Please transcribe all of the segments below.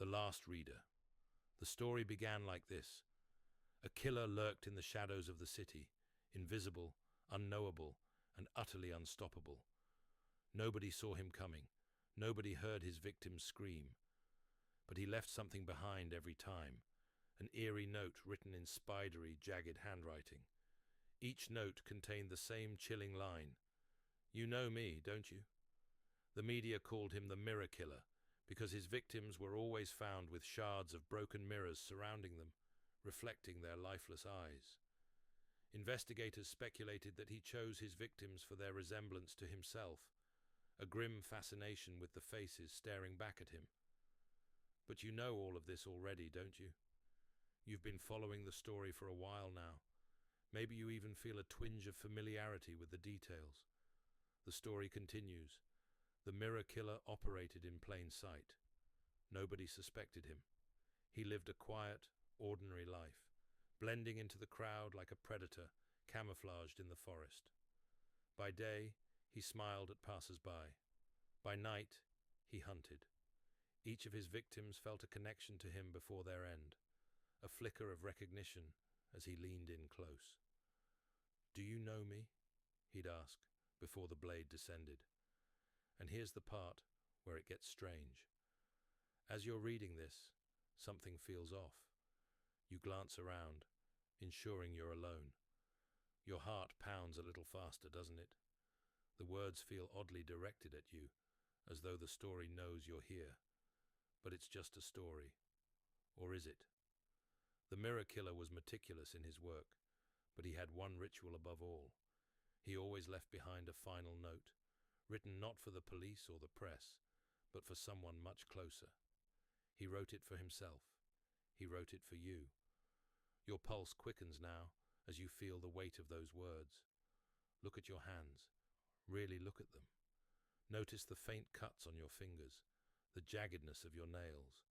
last reader. The story began like this. A killer lurked in the shadows of the city, invisible, unknowable, and utterly unstoppable. Nobody saw him coming. Nobody heard his victims scream. But he left something behind every time, an eerie note written in spidery, jagged handwriting. Each note contained the same chilling line. "You know me, don't you?" The media called him the Mirror Killer because his victims were always found with shards of broken mirrors surrounding them, reflecting their lifeless eyes. Investigators speculated that he chose his victims for their resemblance to himself, a grim fascination with the faces staring back at him. But you know all of this already, don't you? You've been following the story for a while now. Maybe you even feel a twinge of familiarity with the details. The story continues. The Mirror Killer operated in plain sight. Nobody suspected him. He lived a quiet, ordinary life, blending into the crowd like a predator camouflaged in the forest. By day, he smiled at passers-by. By night, he hunted. Each of his victims felt a connection to him before their end, a flicker of recognition as he leaned in close. "Do you know me?" he'd ask before the blade descended. And here's the part where it gets strange. As you're reading this, something feels off. You glance around, ensuring you're alone. Your heart pounds a little faster, doesn't it? The words feel oddly directed at you, as though the story knows you're here. But it's just a story. Or is it? The Mirror Killer was meticulous in his work, but he had one ritual above all. He always left behind a final note, written not for the police or the press, but for someone much closer. He wrote it for himself. He wrote it for you. Your pulse quickens now as you feel the weight of those words. Look at your hands. Really look at them. Notice the faint cuts on your fingers, the jaggedness of your nails.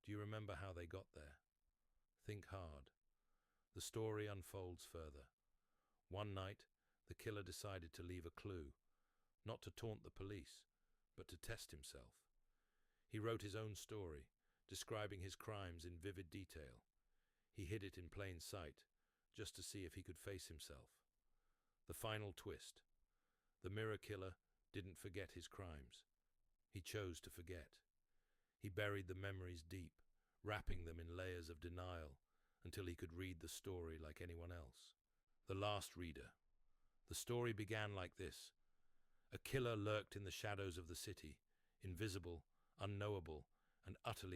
Do you remember how they got there? Think hard. The story unfolds further. One night, the killer decided to leave a clue, not to taunt the police, but to test himself. He wrote his own story, describing his crimes in vivid detail. He hid it in plain sight, just to see if he could face himself. The final twist. The Mirror Killer didn't forget his crimes. He chose to forget. He buried the memories deep, wrapping them in layers of denial, until he could read the story like anyone else. The last reader. The story began like this. A killer lurked in the shadows of the city, invisible, unknowable, and utterly